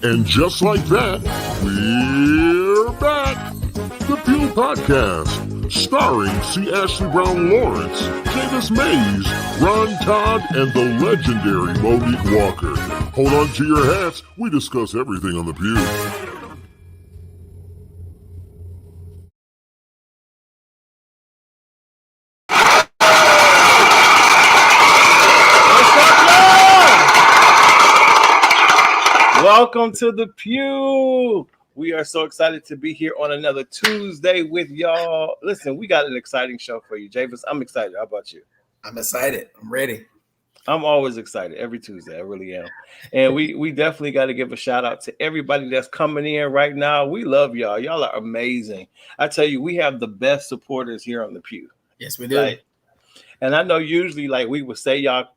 And just like that, we're back. The Pew Podcast, starring C. Ashley Brown Lawrence, Davis Mays, Ron Todd, and the legendary Monique Walker. Hold on to your hats. We discuss everything on the Pew. Welcome to the Pew. We are so excited to be here on another Tuesday with y'all. Listen, we got an exciting show for you, Javis. I'm excited. How about you? I'm excited. I'm ready. I'm always excited every Tuesday. I really am. And we definitely got to give a shout out to everybody that's coming in right now. We love y'all. Y'all are amazing. I tell you, we have the best supporters here on the Pew. Yes, we do. And I know usually we would say y'all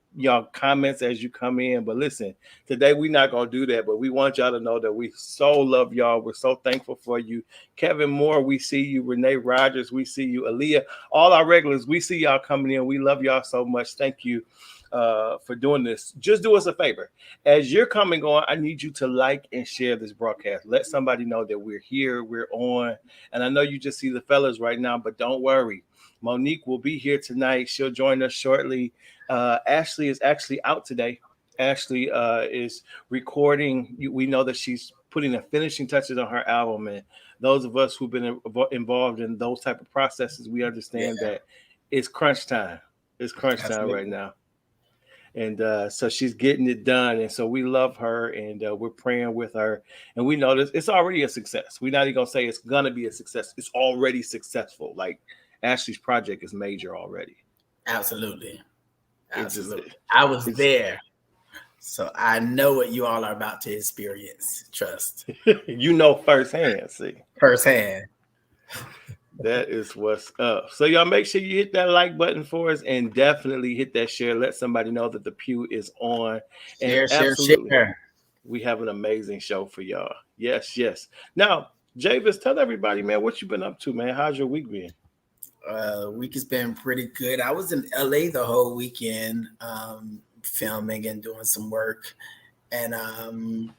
comments as you come in, but listen, today we're not gonna do that, but we want y'all to know that we so love y'all. We're so thankful for you. Kevin Moore, we see you. Renee Rogers, we see you. Aaliyah, all our regulars, we see y'all coming in. We love y'all so much. Thank you for doing this. Just do us a favor. As you're coming on, I need you to like and share this broadcast. Let somebody know that we're here, we're on. And I know you just see the fellas right now, but don't worry. Monique will be here tonight. She'll join us shortly. Ashley is actually out today. Ashley is recording. We know that she's putting the finishing touches on her album. And those of us who've been involved in those type of processes, we understand that it's crunch time. It's crunch time right now. And so she's getting it done. And so we love her and we're praying with her. And we know this, it's already a success. We're not even going to say it's going to be a success. It's already successful. Like Ashley's project is major already. Absolutely. I was there. So I know what you all are about to experience. Trust. You know firsthand. See. Firsthand. That is what's up. So y'all make sure you hit that like button for us and definitely hit that share. Let somebody know that the Pew is on. And share. We have an amazing show for y'all. Yes. Now, Javis, tell everybody, man, what you been up to, man. How's your week been? Week has been pretty good. I was in LA the whole weekend, filming and doing some work. And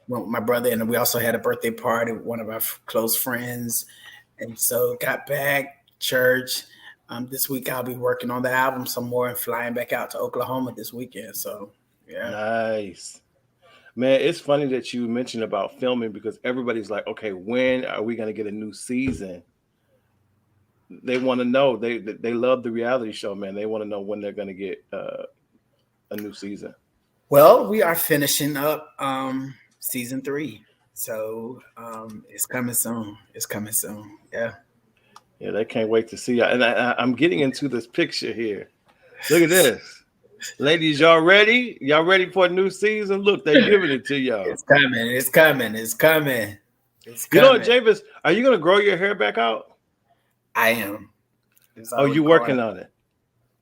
my brother, and we also had a birthday party with one of our close friends. And so got back, church. This week I'll be working on the album some more and flying back out to Oklahoma this weekend. So, yeah. Nice. Man, it's funny that you mentioned about filming because everybody's like, okay, when are we going to get a new season? They want to know. They love the reality show, man. They want to know when they're going to get a new season. Well, we are finishing up season 3. So it's coming soon. Yeah. Yeah, they can't wait to see you. And I'm getting into this picture here. Look at this. Ladies, y'all ready? Y'all ready for a new season? Look, they're giving it to y'all. It's coming. You know what, Javis? Are you going to grow your hair back out? I am. Oh, you working on it?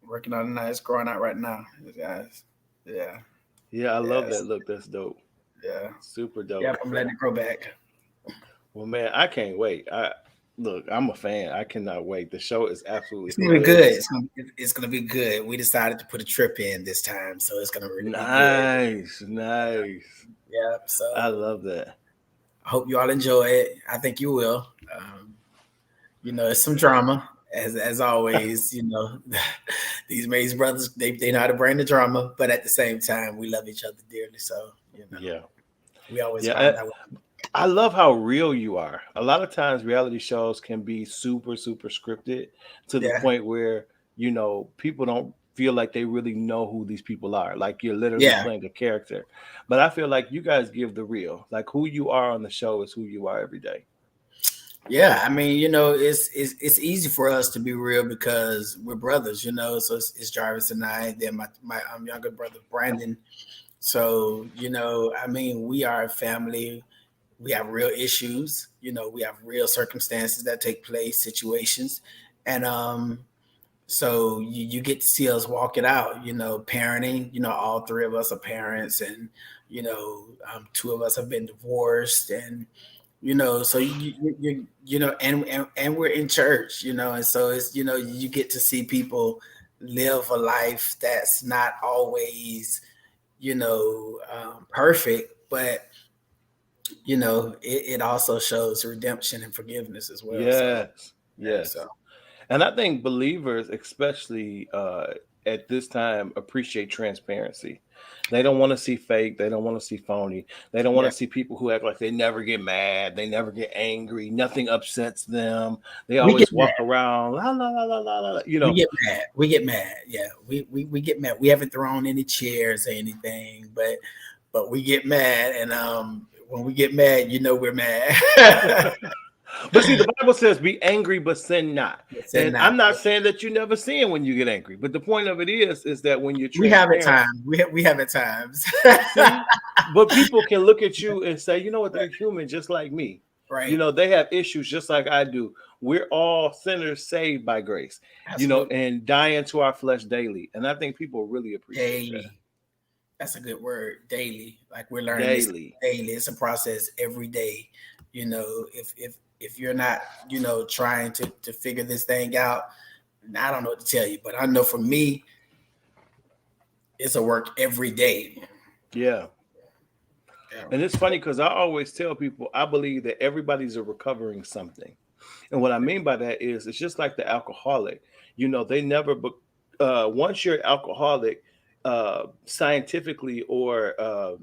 Working on it now. It's growing out right now, guys. Yeah. Yeah, I love that look. That's dope. Yeah. Super dope. Yeah, I'm letting it grow back. Well, man, I can't wait. I'm a fan. I cannot wait. The show is absolutely it's gonna be good. It's gonna be good. We decided to put a trip in this time, so it's gonna really be good. Nice. Yeah. So I love that. I hope you all enjoy it. I think you will. It's some drama as always. These Mays brothers, they know how to bring the drama, but at the same time, we love each other dearly. So we always find out. I love how real you are. A lot of times reality shows can be super, super scripted to the point where, people don't feel like they really know who these people are. Like you're literally playing a character. But I feel like you guys give the real. Like who you are on the show is who you are every day. Yeah, I mean, it's easy for us to be real because we're brothers, so it's Jarvis and I, then my younger brother, Brandon. So, I mean, we are a family. We have real issues, we have real circumstances that take place, situations. And so you get to see us walk it out, parenting, all 3 of us are parents and, 2 of us have been divorced and, so you and we're in church, and so it's, you get to see people live a life that's not always, perfect, but it also shows redemption and forgiveness as well. So, Yes, yeah, yes. so And I think believers, especially at this time, appreciate transparency. They don't want to see fake. They don't want to see phony. They don't want yeah, to see people who act like they never get mad. They never get angry. Nothing upsets them. They we get always mad. walk around, la, la, la, la, la, la, la, We get mad. We get mad. Yeah, we get mad. We haven't thrown any chairs or anything, but we get mad, and when we get mad, we're mad. But see, the Bible says, "Be angry, but sin not." Sin And not. I'm not saying that you never sin when you get angry, but the point of it is that when you're We have at transparent, times. We have at times. see, but people can look at you and say, you know what, they're human just like me. Right. They have issues just like I do. We're all sinners saved by grace, Absolutely. and dying to our flesh daily. And I think people really appreciate that. Daily. That's a good word. Daily. Like we're learning this Daily. daily. It's a process every day. If you're not, trying to figure this thing out, I don't know what to tell you, but I know for me, it's a work every day. Yeah. And it's funny because I always tell people I believe that everybody's a recovering something. And what I mean by that is it's just like the alcoholic. They never, once you're alcoholic, scientifically or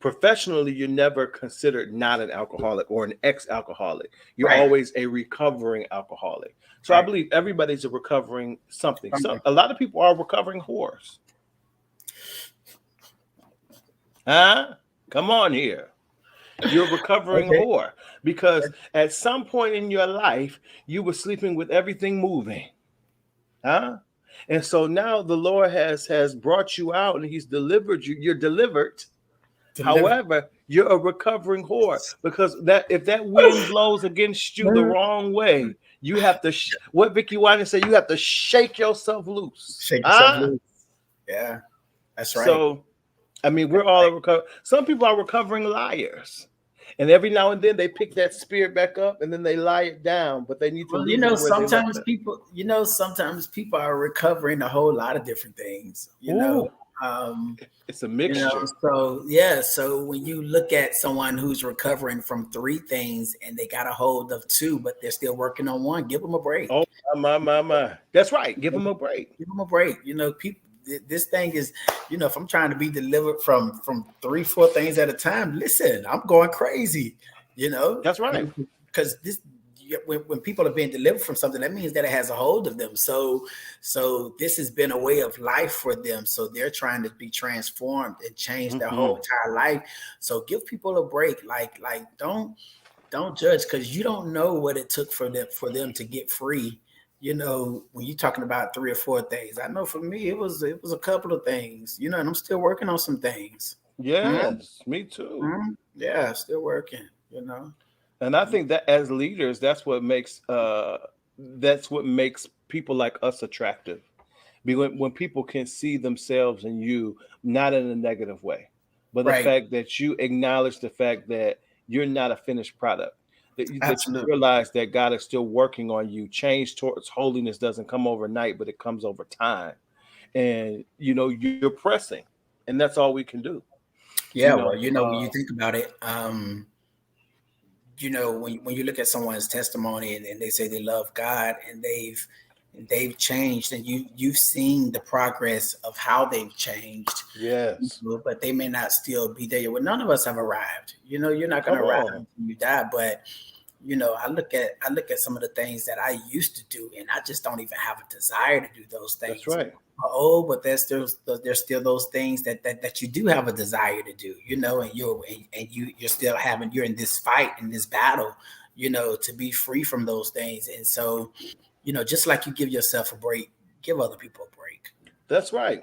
professionally, you're never considered not an alcoholic or an ex-alcoholic. You're Right. always a recovering alcoholic. So I Right. believe everybody's a recovering something. So a lot of people are recovering whores. Huh? Come on here. You're a recovering Okay. whore because at some point in your life, you were sleeping with everything moving. Huh? And so now the Lord has brought you out and he's delivered you. You're delivered. However, you're a recovering whore because that if that wind blows against you the wrong way, you have to what Vicky Wine said, you have to shake yourself loose. Shake yourself loose. Yeah, that's right. So, I mean, we're all recover. Some people are recovering liars, and every now and then they pick that spirit back up and then they lie it down. But they need to. Well, sometimes people are recovering a whole lot of different things. It's a mixture. So when you look at someone who's recovering from 3 things and they got a hold of 2, but they're still working on 1, give them a break. Oh my! That's right. Give them a break. Give them a break. People. This thing is, if I'm trying to be delivered from 3, 4 things at a time, listen, I'm going crazy. That's right. Because when people are being delivered from something, that means that it has a hold of them. So this has been a way of life for them. So they're trying to be transformed and change their whole entire life. So give people a break. Like don't judge because you don't know what it took for them to get free. When you're talking about 3 or 4 things, I know for me it was a couple of things. And I'm still working on some things. Yes, me too. Yeah, still working. And I think that as leaders, that's what makes people like us attractive. When people can see themselves in you, not in a negative way, but the fact that you acknowledge the fact that you're not a finished product, that you realize that God is still working on you. Change towards holiness doesn't come overnight, but it comes over time. And you're pressing, and that's all we can do. Yeah, when you think about it, when you look at someone's testimony and they say they love God and they've changed, and you've seen the progress of how they've changed. Yes, but they may not still be there. Well, none of us have arrived. You're not going to arrive until you die. But I look at some of the things that I used to do, and I just don't even have a desire to do those things. That's right. But there's still those things that you do have a desire to do, and you're still you're in this fight, in this battle, to be free from those things. And so, just like you give yourself a break, give other people a break. That's right.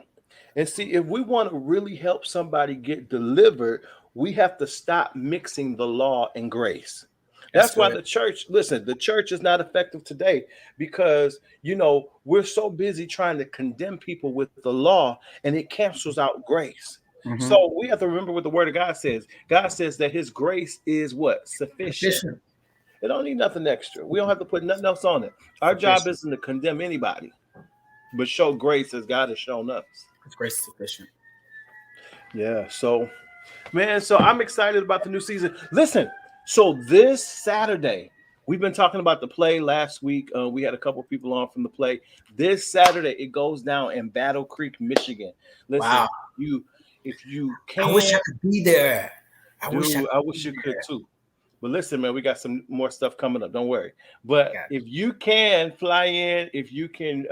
And see, if we want to really help somebody get delivered, we have to stop mixing the law and grace. That's why the church is not effective today because, we're so busy trying to condemn people with the law and it cancels out grace. Mm-hmm. So we have to remember what the word of God says. God says that his grace is what? Sufficient. It don't need nothing extra. We don't have to put nothing else on it. Our job isn't to condemn anybody, but show grace as God has shown us. His grace is sufficient. Yeah. So Man, so I'm excited about the new season. Listen, so this Saturday, we've been talking about the play last week. We had a couple people on from the play. This Saturday, it goes down in Battle Creek, Michigan. Listen, Wow. if you can, I wish I could be there. I wish you could too. But listen, man, we got some more stuff coming up. Don't worry. But if you can fly in, if you can,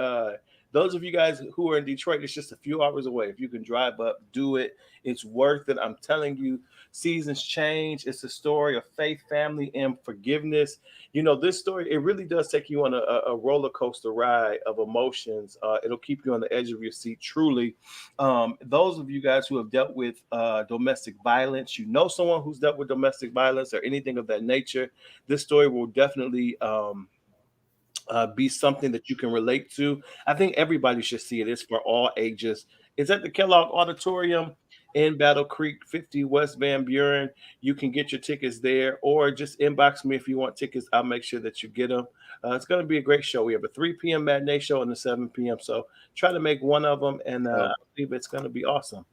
those of you guys who are in Detroit, it's just a few hours away. If you can drive up, do it. It's worth it. I'm telling you, seasons change. It's a story of faith, family, and forgiveness. You know, this story, it really does take you on a roller coaster ride of emotions. It'll keep you on the edge of your seat, truly. Those of you guys who have dealt with domestic violence, you know someone who's dealt with domestic violence or anything of that nature, this story will definitely be something that you can relate to. I think everybody should see it. It's for all ages. It's at the Kellogg Auditorium in Battle Creek, 50 West Van Buren. You can get your tickets there, or just inbox me if you want tickets. I'll make sure that you get them. It's going to be a great show. We have a 3 p.m. matinee show and a 7 p.m. So try to make one of them, and I believe it's going to be awesome.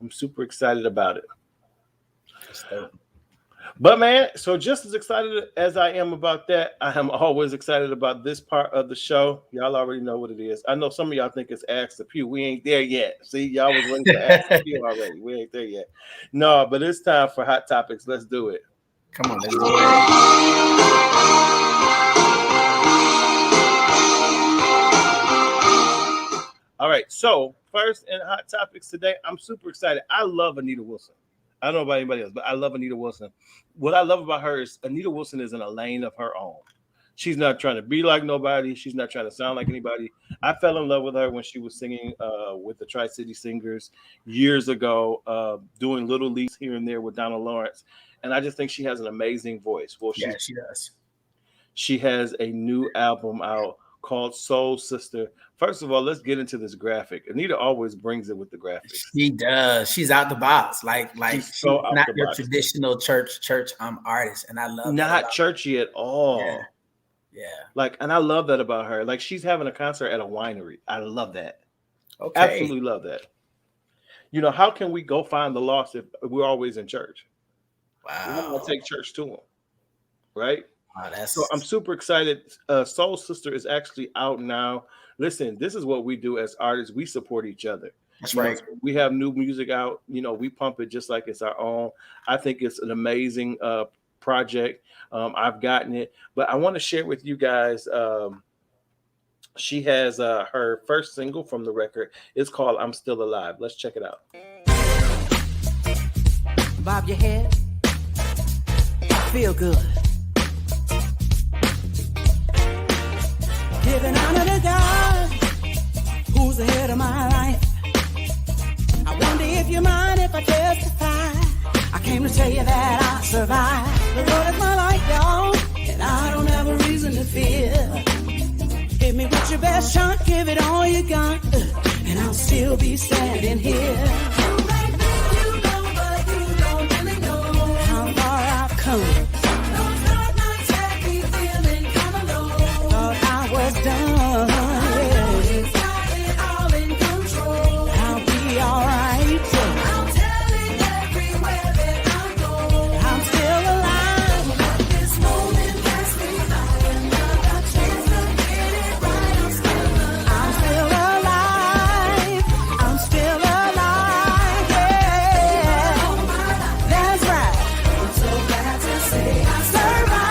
I'm super excited about it. But man, so just as excited as I am about that, I am always excited about this part of the show. Y'all already know what it is. I know some of y'all think it's Ask the Pew. We ain't there yet. See, y'all was waiting for Ask the Pew already. We ain't there yet. No, but it's time for Hot Topics. Let's do it. Come on, let's do it. All right, so first in Hot Topics today, I'm super excited. I love Anita Wilson. I don't know about anybody else, but I love Anita Wilson. What I love about her is Anita Wilson is in a lane of her own. She's not trying to be like nobody. She's not trying to sound like anybody. I fell in love with her when she was singing with the Tri-City Singers years ago, doing little leads here and there with Donald Lawrence. And I just think she has an amazing voice. Well, she does. She has a new album out called Soul Sister. First of all, let's get into this graphic. Anita always brings it with the graphics. She does. She's out the box. Like she's so not your traditional church artist, and I love not churchy at all. Yeah. Like, and I love that about her. Like, she's having a concert at a winery. I love that. Okay. Absolutely love that. You know, how can we go find the lost if we're always in church? Wow. We're going to take church to them, right? Wow, so I'm super excited. Soul Sister is actually out now. Listen, this is what we do as artists. We support each other. That's right. We have new music out. You know, we pump it just like it's our own. I think it's an amazing project. I've gotten it, but I want to share with you guys. She has her first single from the record. It's called "I'm Still Alive." Let's check it out. Bob your head. Feel good. Giving honor to God, who's the head of my life. I wonder if you mind if I testify. I came to tell you that I survived. The Lord is my life, y'all, and I don't have a reason to fear. Hit me with your best shot, give it all you got, and I'll still be standing here. You may think you know, but you don't really know how far I've come. Done. All in control. I'll be all right. I'm telling everywhere that I go. I'm still alive. Let this moment pass me by. Another chance to get it right. I'm still alive. I'm still alive. Yeah. That's right. I'm so glad to say I survived.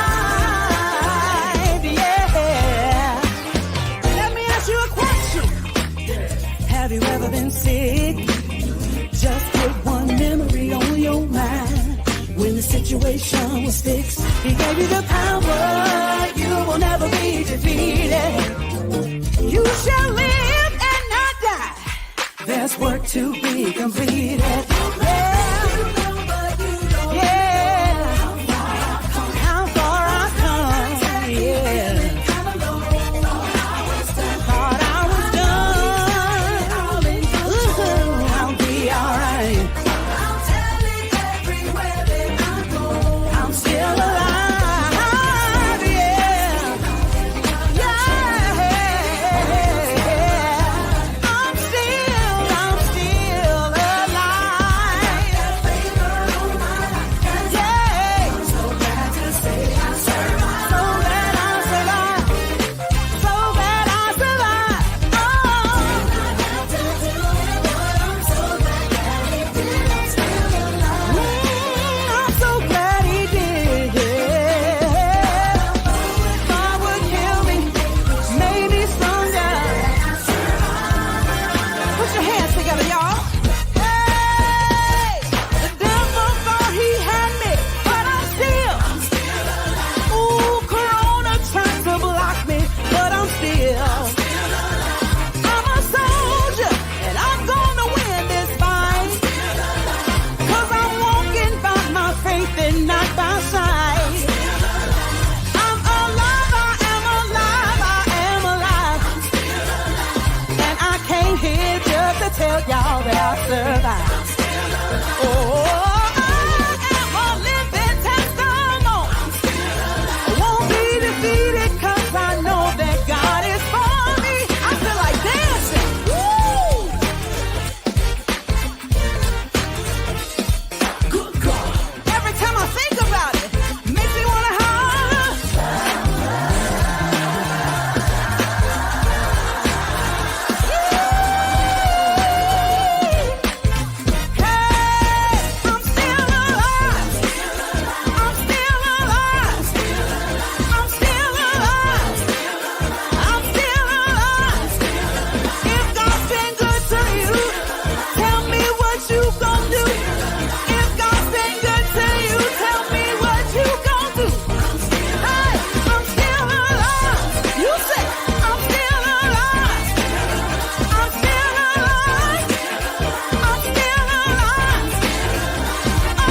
Yeah. Have you ever been sick? Just put one memory on your mind. When the situation was fixed, he gave you the power. You will never be defeated. You shall live and not die. There's work to be completed. Yeah. I'm still alive. living not by sight. I'm alive, I am alive. And I came here just to tell y'all that I survived. Oh, I am a living testimony. I won't be defeated 'cause I know that God is for me. I feel like dancing. Woo! Good God. Every time I think about it, makes me wanna holler. Hey, I'm still alive. I'm still alive. I'm still alive. I'm still alive. If God's been good to you, tell me what you gon' do. If God's been good to you, tell me what you gon' do. Hey, I'm still alive. You say I'm still alive. I'm still alive. I'm still alive. Oh,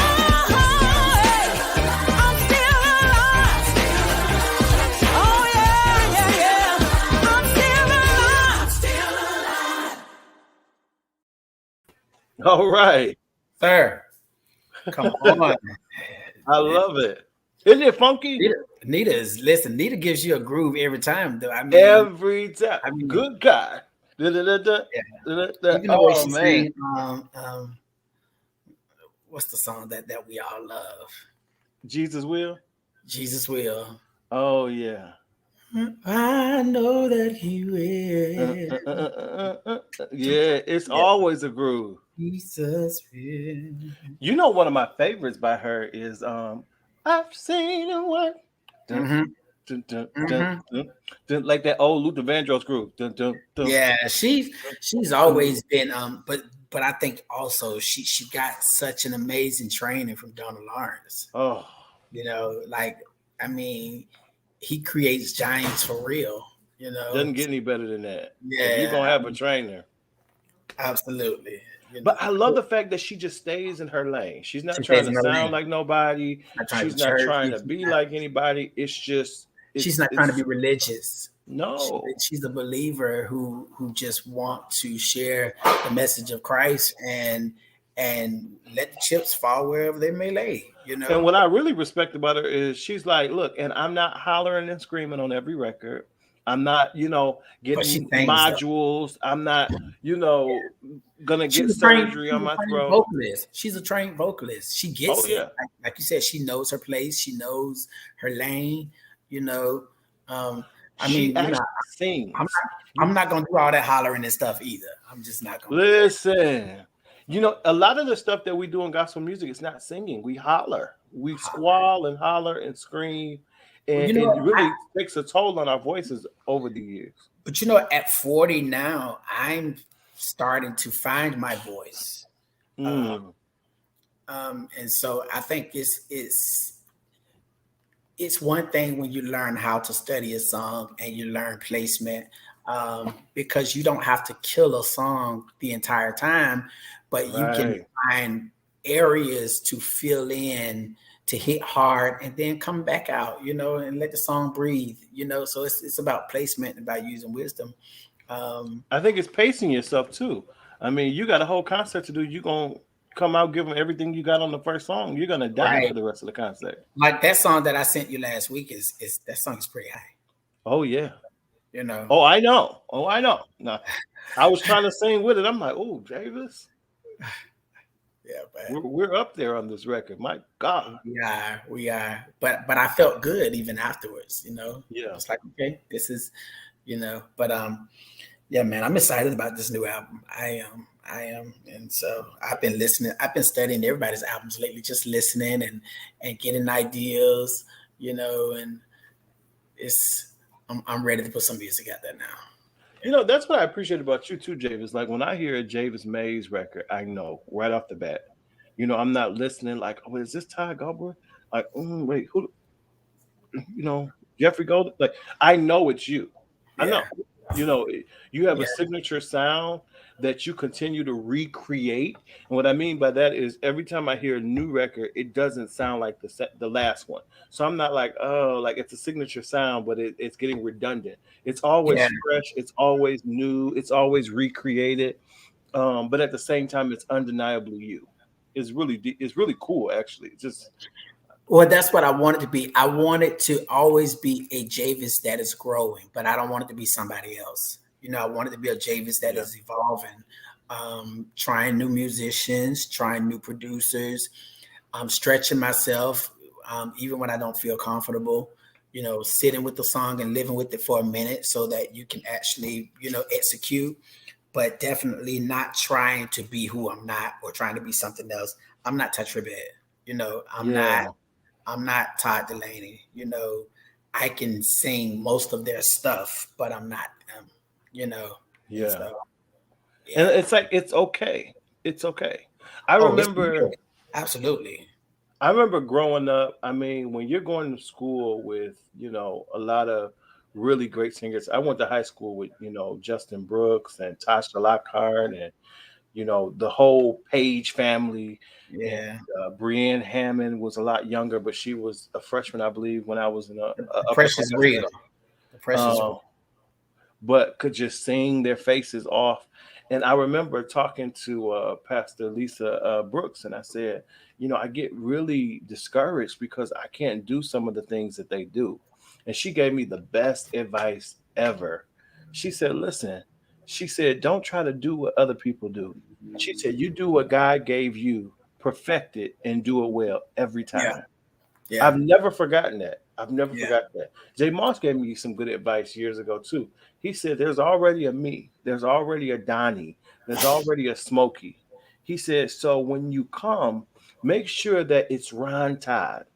hey, I'm still alive. Oh yeah, yeah, yeah. I'm still alive. Still alive. All right. Sir, come on. I love it. Isn't it funky? Nita gives you a groove every time. Though. I mean, Every time. I mean- Good God. Da-da-da-da. Yeah. Da-da-da. even the way Oh, she man. sang, what's the song that we all love? Jesus will. Jesus will. Oh, yeah. I know that He will. Yeah, it's Yeah. always a groove. Jesus will. You know, one of my favorites by her is I've seen it work. Dun, Mhm. dun, dun, Mhm. dun, dun, dun, like that old Luther Vandross groove. Dun, dun, dun. Yeah, she's always been but I think also she got such an amazing training from Donald Lawrence. Oh, You know, like I mean, he creates giants for real. You know, doesn't get any better than that. If Yeah, you're gonna have a trainer. absolutely. You know, But I love the fact that she just stays in her lane. She's not She trying stays to in her sound lane. like nobody. Not trying to She's not church, trying to she's be not- like anybody. It's just she's not trying to be religious. no. She's a believer who just want to share the message of Christ and let the chips fall wherever they may lay. You know, And what I really respect about her is she's like, look, and I'm not hollering and screaming on every record. I'm not, she getting sings, though. modules. I'm not, gonna get She's a trained- surgery she's on a my trained throat. vocalist. She's a trained vocalist. She gets Oh, yeah. it. Like you said, she knows her place. She knows her lane. You know, I She mean, actually sings. I'm not gonna do all that hollering and stuff either. I'm just not gonna. Listen, a lot of the stuff that we do in gospel music is not singing. We holler, we squall and holler and scream, and Well, it really takes a toll on our voices over the years. But at 40 now, I'm starting to find my voice. Mm. And so I think it's one thing when you learn how to study a song and you learn placement, because you don't have to kill a song the entire time, but you can Right. find areas to fill in, to hit hard, and then come back out, and let the song breathe, So it's about placement and about using wisdom. I think it's pacing yourself too. I mean, you got a whole concert to do. You're gonna come out giving everything you got on the first song. You're gonna die Right. for the rest of the concert. Like that song that I sent you last week is that song is pretty high, Oh yeah. Oh, Oh, I know. No, I was trying to sing with it. I'm like, oh, Davis, yeah, but we're up there on this record. My God. we are. But I felt good even afterwards, Yeah. It's like, okay, this is, but yeah, man, I'm excited about this new album. I am. And so I've been listening. I've been studying everybody's albums lately, just listening and getting ideas, and I'm ready to put some music out there now. That's what I appreciate about you too, Javis. Like when I hear a Javis Mays record, I know right off the bat. I'm not listening like, oh, is this Ty Gilbert? Like, wait, who? Jeffrey Golden. Like, I know it's you. I know. You have a Yeah. signature sound that you continue to recreate. And what I mean by that is every time I hear a new record, it doesn't sound like the last one. So I'm not like, oh, like it's a signature sound, but it's getting redundant. It's always Yeah. fresh, it's always new, it's always recreated. But at the same time, it's undeniably you. It's really cool, actually. It's just Well, that's what I wanted to be. I wanted to always be a Javis that is growing, but I don't want it to be somebody else. I wanted to be a Javis that yeah, is evolving, trying new musicians, trying new producers, stretching myself, even when I don't feel comfortable. Sitting with the song and living with it for a minute so that you can actually, execute, but definitely not trying to be who I'm not or trying to be something else. I'm not Tetra Bed. I'm not. yeah, I'm not Todd Delaney. I can sing most of their stuff, but I'm not them. And yeah. so And yeah. it's like it's okay. It's okay. I Oh, it's remember real. Absolutely. I remember growing up. I mean, when you're going to school with, a lot of really great singers. I went to high school with, Justin Brooks and Tasha Lockhart and, the whole Page family. And Yeah. Brienne Hammond was a lot younger, but she was a freshman, I believe, when I was in The precious upperclassmen. real. The precious real. But could just sing their faces off. And I remember talking to Pastor Lisa Brooks, and I said, I get really discouraged because I can't do some of the things that they do. And she gave me the best advice ever. She said, listen, she said, don't try to do what other people do. She said, you do what God gave you, perfect it, and do it well every Yeah. time. Yeah. I've never forgotten that. I've never Yeah. forgotten that. Jay Moss gave me some good advice years ago too. He said, "There's already a me. There's already a Donnie. There's already a Smokey." He said, "So when you come, make sure that it's Ron Todd.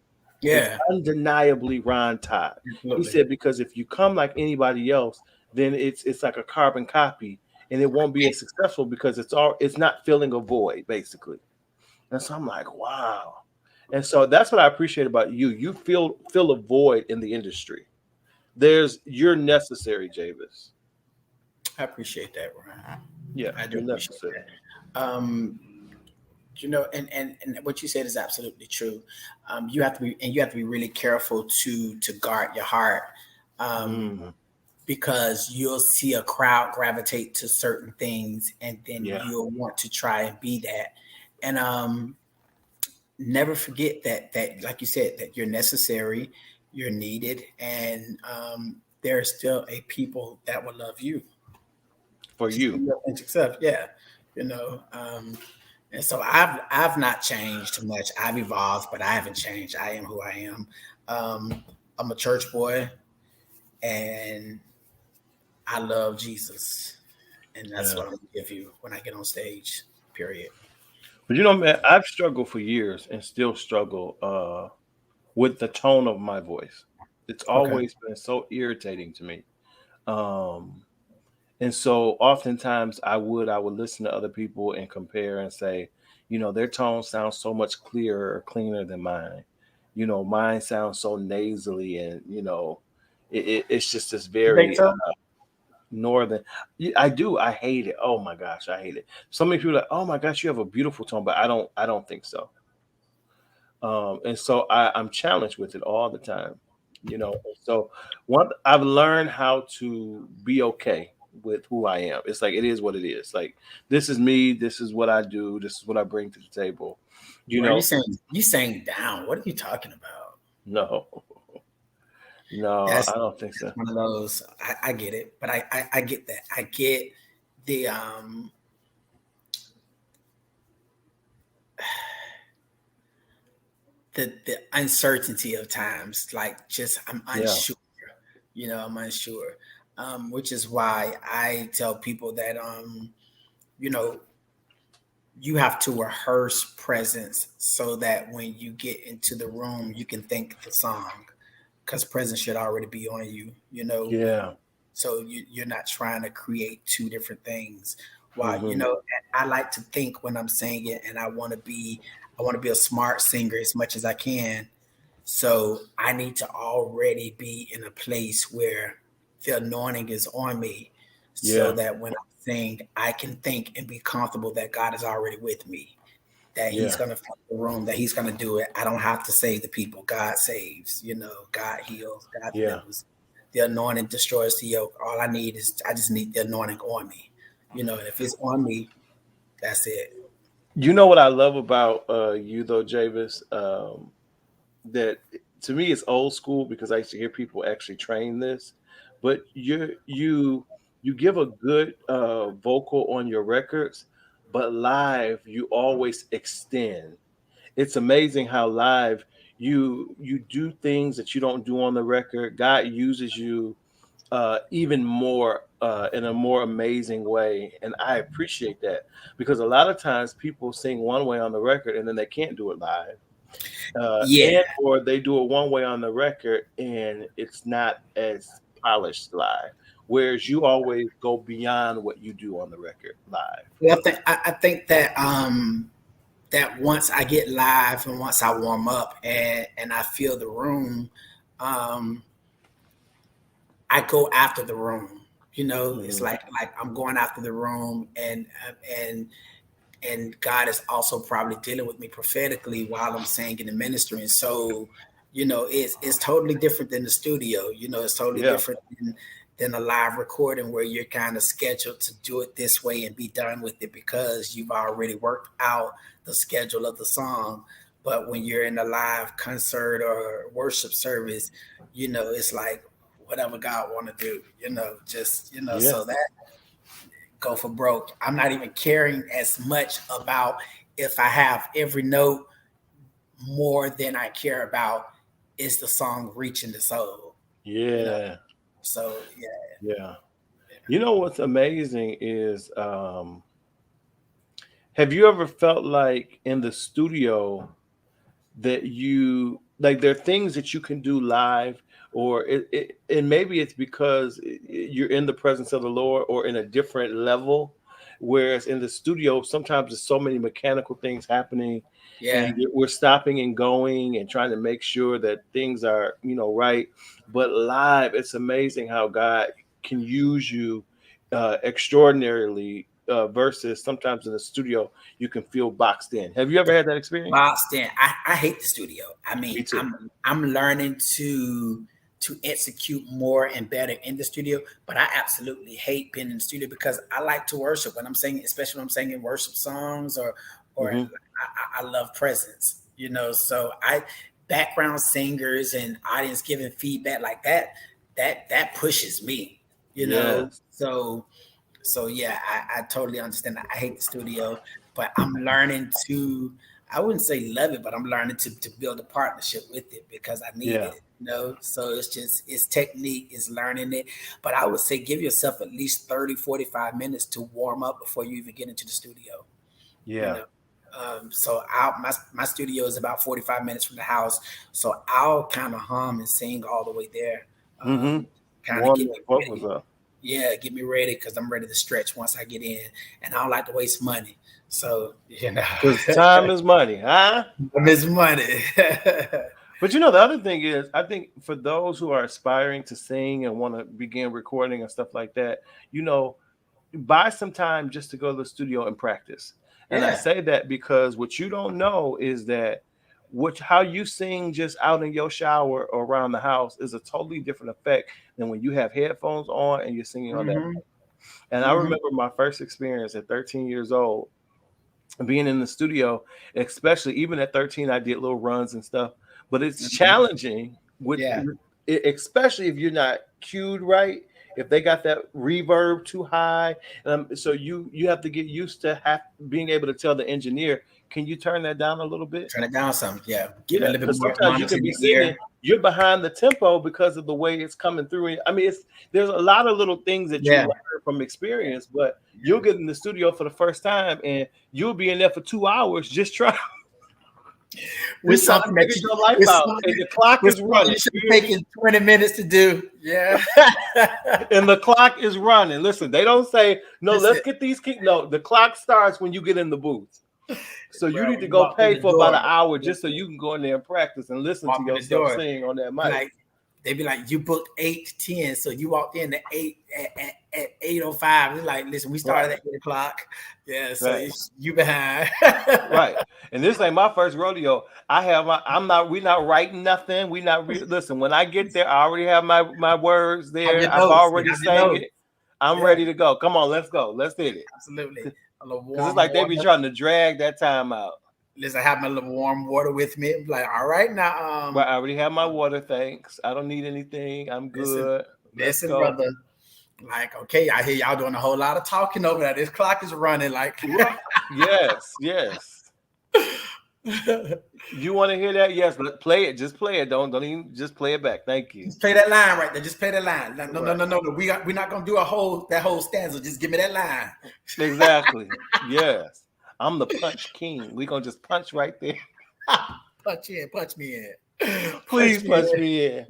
It's Yeah. undeniably Ron Todd." He Absolutely. said, "Because if you come like anybody else, then it's like a carbon copy, and it won't be as successful because it's not filling a void basically." And so I'm like, wow. And so that's what I appreciate about you. You fill a void in the industry. You're necessary, Javis. I appreciate that, Ryan. Yeah, I do you're appreciate necessary. that. And what you said is absolutely true. You have to be really careful to guard your heart. Mm, Because you'll see a crowd gravitate to certain things and then yeah, you'll want to try and be that. And never forget that like you said, that you're necessary, you're needed, and there are still a people that will love you. for Just be you. your authentic self. Yeah. You know, um, and so I've not changed much. I've evolved, but I haven't changed. I am who I am. I'm a church boy and I love Jesus, and that's Yeah. what I'm gonna give you when I get on stage. Period. But man, I've struggled for years and still struggle with the tone of my voice. It's Okay. always been so irritating to me. Um, And so oftentimes I would listen to other people and compare and say, their tone sounds so much clearer or cleaner than mine. Mine sounds so nasally and it's just this You think very so? northern. I do. I hate it. Oh my gosh, I hate it. So many people are like, oh my gosh, you have a beautiful tone, but I don't think so. And so I'm challenged with it all the time. So one I've learned how to be okay with who I am. It's like it is what it is. Like this is me, this is what I do, this is what I bring to the table. You Why are know, you saying down? What are you talking about? no, no, That's I don't think so. one of those. I get it, but I get that. I get the the uncertainty of times. Like just I'm Yeah. unsure. I'm unsure. Which is why I tell people that you know, you have to rehearse presence so that when you get into the room, you can think the song because presence should already be on you, Yeah. so you're not trying to create two different things. Why, Hmm. I like to think when I'm singing and I want to be a smart singer as much as I can. So I need to already be in a place where the anointing is on me so that when I sing, I can think and be comfortable that God is already with me, that he's going to fill the room, that he's going to do it. I don't have to save the people. God saves, God heals, God delivers. The anointing destroys the yoke. All I just need the anointing on me, and if it's on me, that's it. You know what I love about you though, Javis, that to me it's old school because I used to hear people actually train this, but you give a good vocal on your records, but live you always extend. It's amazing how live you do things that you don't do on the record. God uses you even more in a more amazing way, and I appreciate that because a lot of times people sing one way on the record and then they can't do it live, and or they do it one way on the record and it's not as polished live. Whereas you always go beyond what you do on the record live. Well, I think that that once I get live and once I warm up and I feel the room, I go after the room. It's like I'm going after the room, and God is also probably dealing with me prophetically while I'm singing and ministering. So, it's totally different than the studio. It's totally different than a live recording where you're kind of scheduled to do it this way and be done with it because you've already worked out the schedule of the song. But when you're in a live concert or worship service, it's like whatever God want to do, so that go for broke. I'm not even caring as much about if I have every note more than I care about is the song reaching the soul. Yeah. So, yeah. You know what's amazing is have you ever felt like in the studio that you like there are things that you can do live, or and maybe it's because you're in the presence of the Lord or in a different level, whereas in the studio sometimes there's so many mechanical things happening, and we're stopping and going and trying to make sure that things are right. But live, it's amazing how God can use you extraordinarily versus sometimes in the studio you can feel boxed in. Have you ever had that experience? Boxed in. I hate the studio. I mean, I'm learning to execute more and better in the studio, but I absolutely hate being in the studio because I like to worship when I'm singing, especially when I'm singing worship songs or I love presence, so background singers and audience giving feedback like that pushes me, So yeah, I totally understand that. I hate the studio, but I'm learning to, I wouldn't say love it, but I'm learning to build a partnership with it because I need it, So it's technique, it's learning it. But I would say give yourself at least 30, 45 minutes to warm up before you even get into the studio. So my studio is about 45 minutes from the house. So I'll kind of hum and sing all the way there. Kind of get me ready. Yeah, get me ready because I'm ready to stretch once I get in, and I don't like to waste money. So because time is money, huh? Time is money. But the other thing is, I think for those who are aspiring to sing and want to begin recording and stuff like that, buy some time just to go to the studio and practice. And I say that because what you don't know is that how you sing just out in your shower or around the house is a totally different effect than when you have headphones on and you're singing on that. And I remember my first experience at 13 years old, being in the studio, especially even at 13, I did little runs and stuff, but it's challenging especially if you're not cued right. If they got that reverb too high, so you have to get used to being able to tell the engineer, can you turn that down a little bit? Turn it down some, Give it a little bit more. Sometimes you can be singing, you're behind the tempo because of the way it's coming through. I mean, there's a lot of little things that you learn from experience, but you'll get in the studio for the first time and you'll be in there for 2 hours just trying. With something that your life out, and the clock is running. It should be taking 20 minutes to do. Yeah. And the clock is running. Listen, they don't say, no, let's get these kids. No, the clock starts when you get in the booth. So you need to go pay for about an hour just so you can go in there and practice and listen to yourself sing on that mic. They'd be like, you booked 8 to 10, so you walked in at 8:05. It's like, listen, we started at 8:00. Yeah, so you behind. Right. And this ain't my first rodeo. We're not writing nothing. Listen, when I get there, I already have my words there. I've already sang it. I'm ready to go. Come on, let's go. Let's hit it. Absolutely. Because it's like they be trying to drag that time out. Listen, I have my little warm water with me. I'm like, all right, now. But I already have my water, thanks. I don't need anything. I'm good. Listen, brother. Like, okay, I hear y'all doing a whole lot of talking over there. This clock is running. Like, yes. You want to hear that? Yes, but play it. Just play it. Don't even just play it back. Thank you. Just play that line right there. Just play that line. No. We're not gonna do that whole stanza. Just give me that line. Exactly. Yes. I'm the punch king. We're gonna just punch right there. Punch me in. Please punch me in.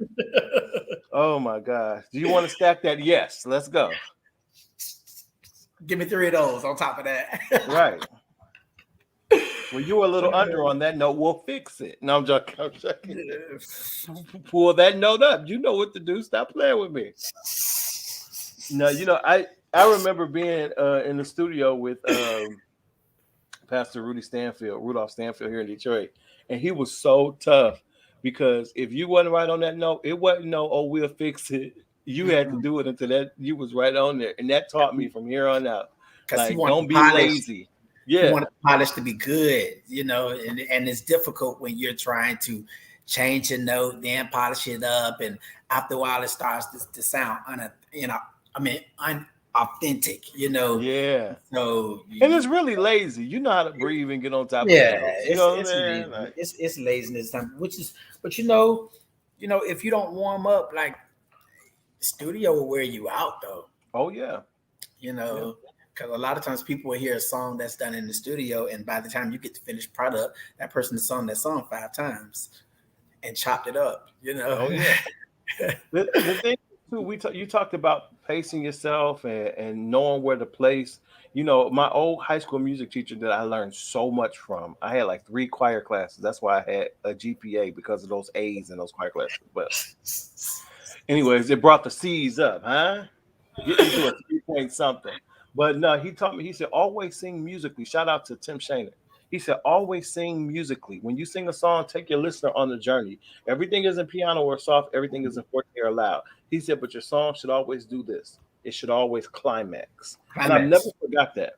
Oh my gosh. Do you want to stack that? Yes. Let's go. Give me 3 of those on top of that. Right. Well, you were a little under on that note. We'll fix it. No, I'm joking. Pull that note up. You know what to do. Stop playing with me. No, I remember being in the studio with Pastor Rudolph Stanfield here in Detroit, and he was so tough because if you wasn't right on that note, it wasn't we'll fix it. You had to do it until that you was right on there, and that taught me from here on out. Like, don't be lazy. Yeah, you want the polish to be good, and it's difficult when you're trying to change a note, then polish it up, and after a while it starts to sound unauthentic, Yeah. So and it's really lazy. You know how to breathe and get on top of it. You know what I'm saying? It's laziness, but if you don't warm up, like, the studio will wear you out though. Oh yeah. Because a lot of times people will hear a song that's done in the studio, and by the time you get the finished product, that person has sung that song 5 times and chopped it up. Oh yeah. the thing too, you talked about pacing yourself and knowing where to place. My old high school music teacher that I learned so much from. I had like 3 choir classes. That's why I had a GPA, because of those A's in those choir classes. But anyways, it brought the C's up, huh? Get into a 3-point something. But no, he taught me, he said, always sing musically. Shout out to Tim Shaner. He said, always sing musically. When you sing a song, take your listener on the journey. Everything isn't piano or soft. Everything isn't forte or loud. He said, but your song should always do this. It should always climax. And I've never forgot that.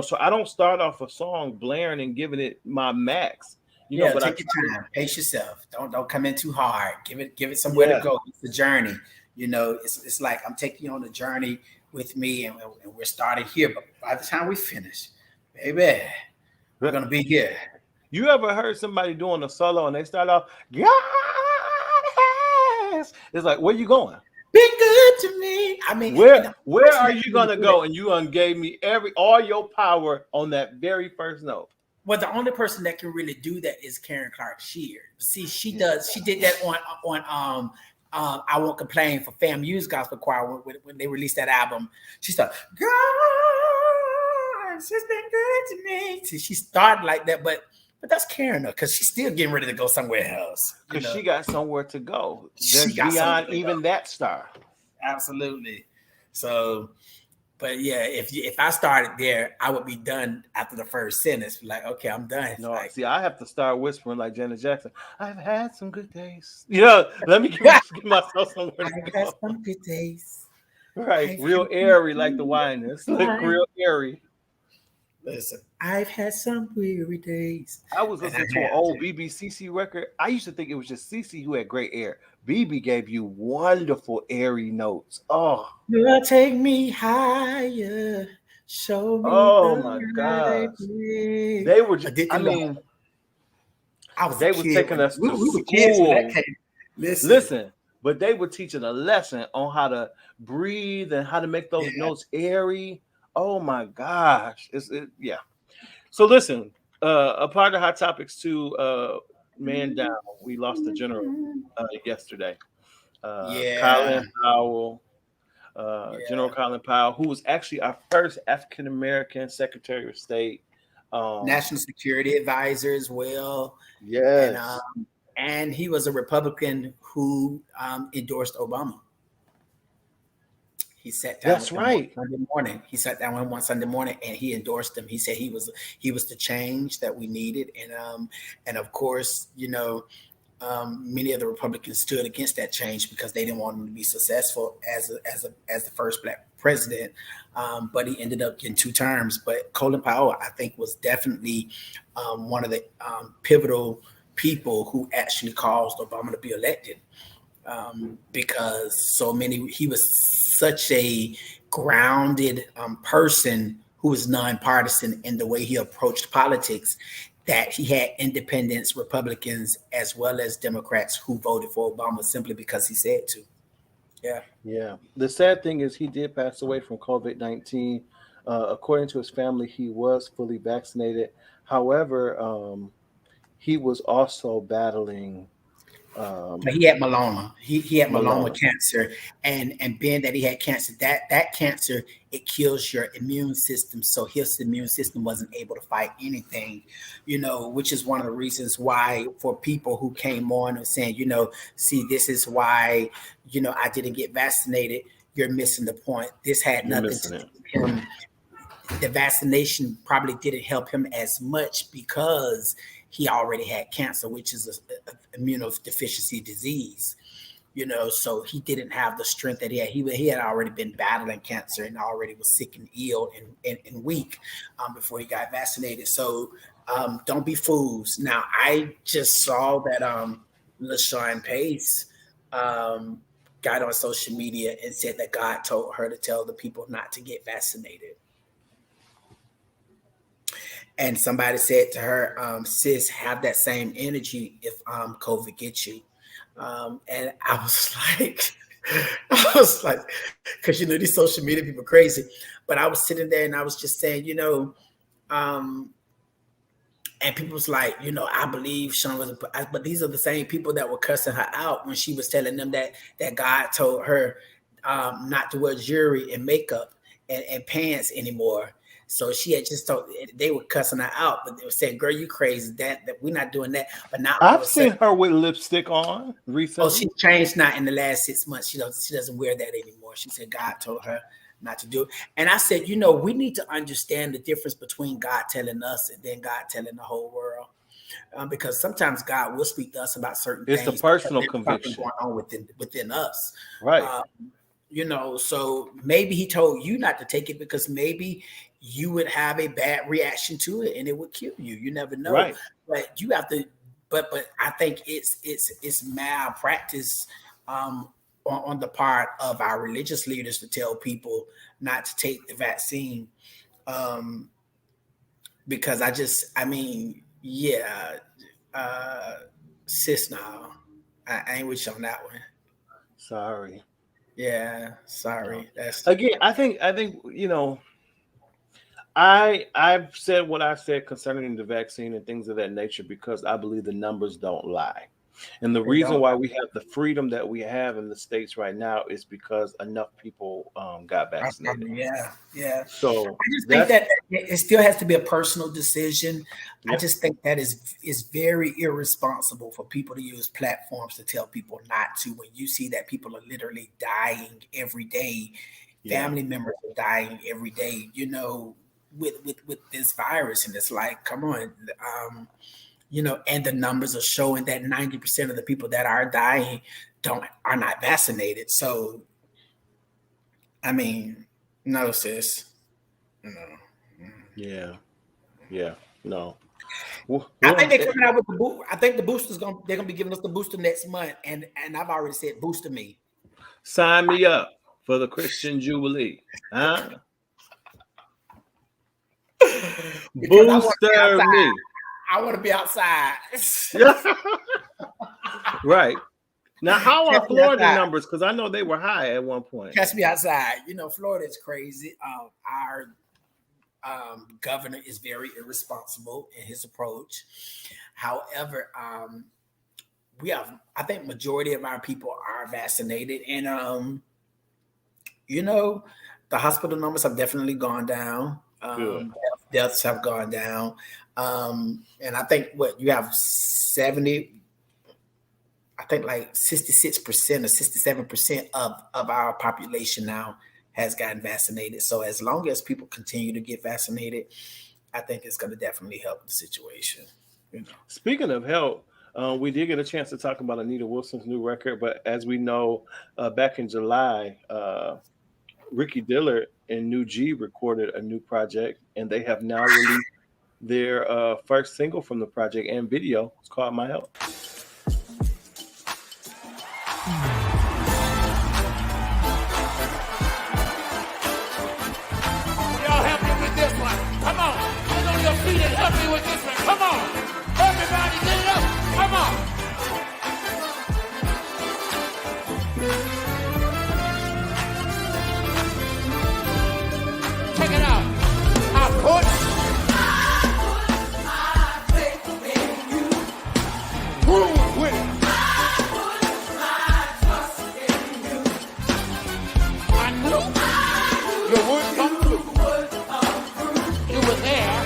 So I don't start off a song blaring and giving it my max. But take your time. Pace yourself. Don't come in too hard. Give it somewhere to go. It's the journey. It's like I'm taking you on a journey with me, and we're starting here. But by the time we finish, baby, we're gonna be here. You ever heard somebody doing a solo and they start off, yes? It's like, where you going? Be good to me. I mean, where are you gonna go? And you gave me all your power on that very first note. Well, the only person that can really do that is Karen Clark Sheard. See, she did that on I Won't Complain for FAMU's Gospel Choir when they released that album. She started, God, she's been good to me. See, she started like that, but that's Karen, because she's still getting ready to go somewhere else. Because she got somewhere to go. There's beyond even that star. Absolutely. So, but yeah, if I started there, I would be done after the first sentence. Like, okay, I'm done. No, see, I have to start whispering like Janet Jackson. I've had some good days. Let me give myself somewhere to go. I've had some good days. Right, real airy like the wine is. Like real airy. Listen, I've had some weary days. I was listening to an old BBCC record. I used to think it was just CC who had great air. BB gave you wonderful airy notes. Oh, you'll take me higher. Show me. Oh my God. They were just, they were taking us to school. Listen, but they were teaching a lesson on how to breathe and how to make those notes airy. Oh my gosh. Yeah. So listen, a part of Hot Topics too, man down. We lost the general yesterday. Colin Powell, General Colin Powell, who was actually our first African-American Secretary of State. National Security Advisor as well. Yes. and he was a Republican who endorsed Obama. He sat down That's with him right. one Sunday morning. He sat down with him one Sunday morning, and he endorsed him. He said he was the change that we needed, and of course, many of the Republicans stood against that change because they didn't want him to be successful as the first Black president. But he ended up getting 2 terms. But Colin Powell, I think, was definitely one of the pivotal people who actually caused Obama to be elected. Because he was such a grounded person who was nonpartisan in the way he approached politics, that he had independents, Republicans, as well as Democrats who voted for Obama simply because he said to. Yeah. The sad thing is he did pass away from COVID-19. According to his family, he was fully vaccinated. However, he was also battling. But he had melanoma. He had melanoma cancer, and being that he had cancer, that cancer, it kills your immune system. So his immune system wasn't able to fight anything, which is one of the reasons why for people who came on and saying, see, this is why, I didn't get vaccinated. You're missing the point. This had nothing to do with him. The vaccination probably didn't help him as much because he already had cancer, which is an immunodeficiency disease, so he didn't have the strength that he had. He had already been battling cancer and already was sick and ill and weak before he got vaccinated. So don't be fools. Now, I just saw that LaShawn Pace got on social media and said that God told her to tell the people not to get vaccinated. And somebody said to her, sis, have that same energy if COVID gets you. And I was like, because these social media people are crazy. But I was sitting there and I was just saying, and people was like, I believe Sean was, but these are the same people that were cussing her out when she was telling them that God told her not to wear jewelry and makeup and pants anymore. So she had just told, they were cussing her out, but they were saying, girl, you crazy, that we're not doing that. But now I've seen her with lipstick on recently. Oh, she changed now in the last 6 months. She doesn't wear that anymore. She said God told her not to do it. And I said, we need to understand the difference between God telling us and then God telling the whole world. Because sometimes God will speak to us about certain things. It's a personal conviction going on within us. Right. So maybe he told you not to take it because maybe you would have a bad reaction to it and it would kill you. You never know. Right. But you have to. But I think it's malpractice on the part of our religious leaders to tell people not to take the vaccine. Because sis, now I ain't with you on that one. Sorry. Yeah, sorry. That's again. I think I've said what I said concerning the vaccine and things of that nature because I believe the numbers don't lie. And the reason why we have the freedom that we have in the States right now is because enough people got vaccinated. Yeah. So I just think that it still has to be a personal decision. Yeah. I just think that is very irresponsible for people to use platforms to tell people not to. When you see that people are literally dying every day, family members are dying every day, with this virus, and it's like, come on. And the numbers are showing that 90% of the people that are dying are not vaccinated. So, no, sis. No. Yeah. No. I think they're coming out with the booster. I think the boosters they're gonna be giving us the booster next month, and I've already said booster me. Sign me up for the Christian Jubilee, huh? Booster me. I want to be outside. Right. Now, how are Florida numbers? Because I know they were high at one point. Catch me outside. Florida is crazy. Our governor is very irresponsible in his approach. However, I think majority of our people are vaccinated, and the hospital numbers have definitely gone down. Deaths have gone down. And I think you have 70 I think like 66% or 67% of our population now has gotten vaccinated. So as long as people continue to get vaccinated, I think it's going to definitely help the situation. Speaking of help, we did get a chance to talk about Anita Wilson's new record, but as we know, back in July, Ricky Dillard and New G recorded a new project, and they have now released their first single from the project and video. It's called My Help. Y'all help me with this one. Come on. Get on your feet and help me with this one. Come on. Everybody get it up. Come on. Check it out. I put my faith in you. Who's with it? I put my trust in you. I knew you would come through. You were there.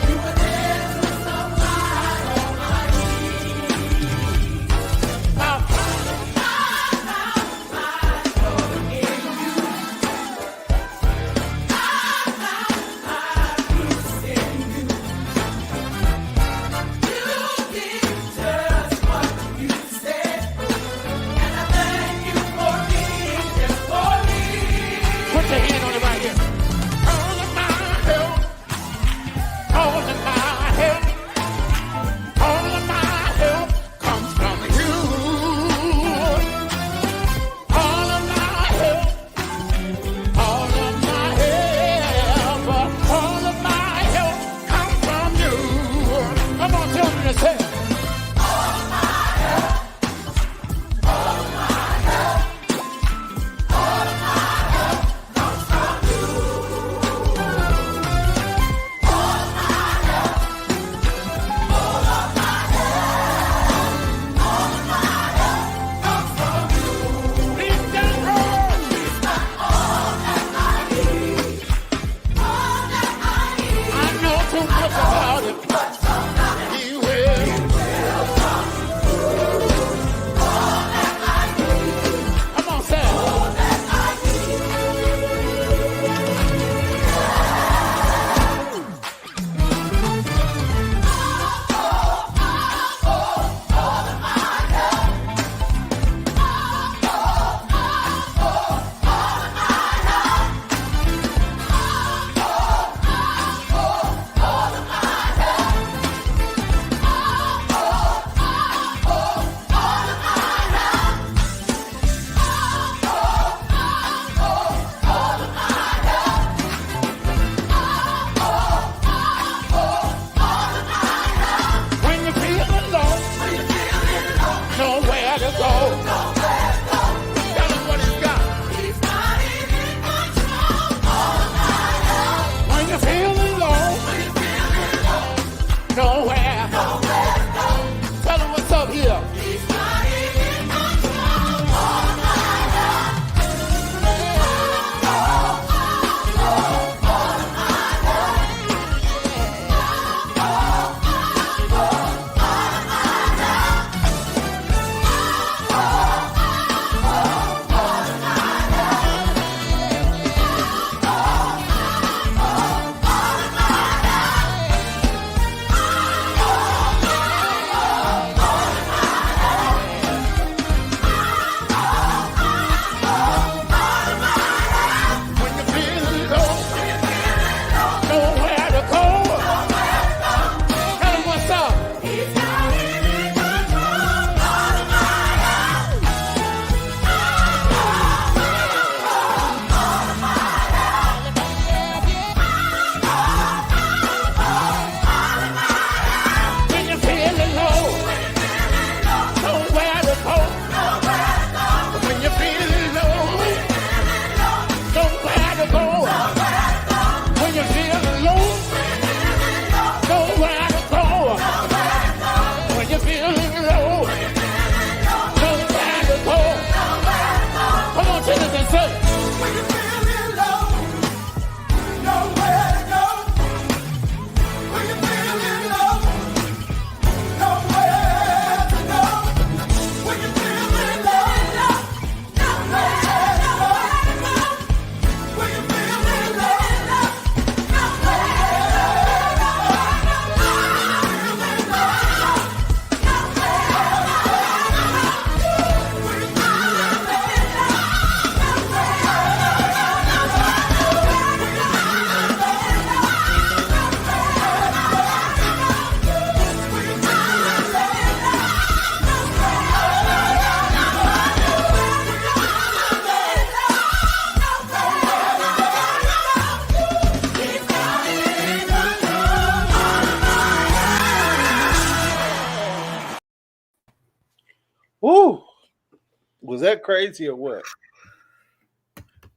Was that crazy or what?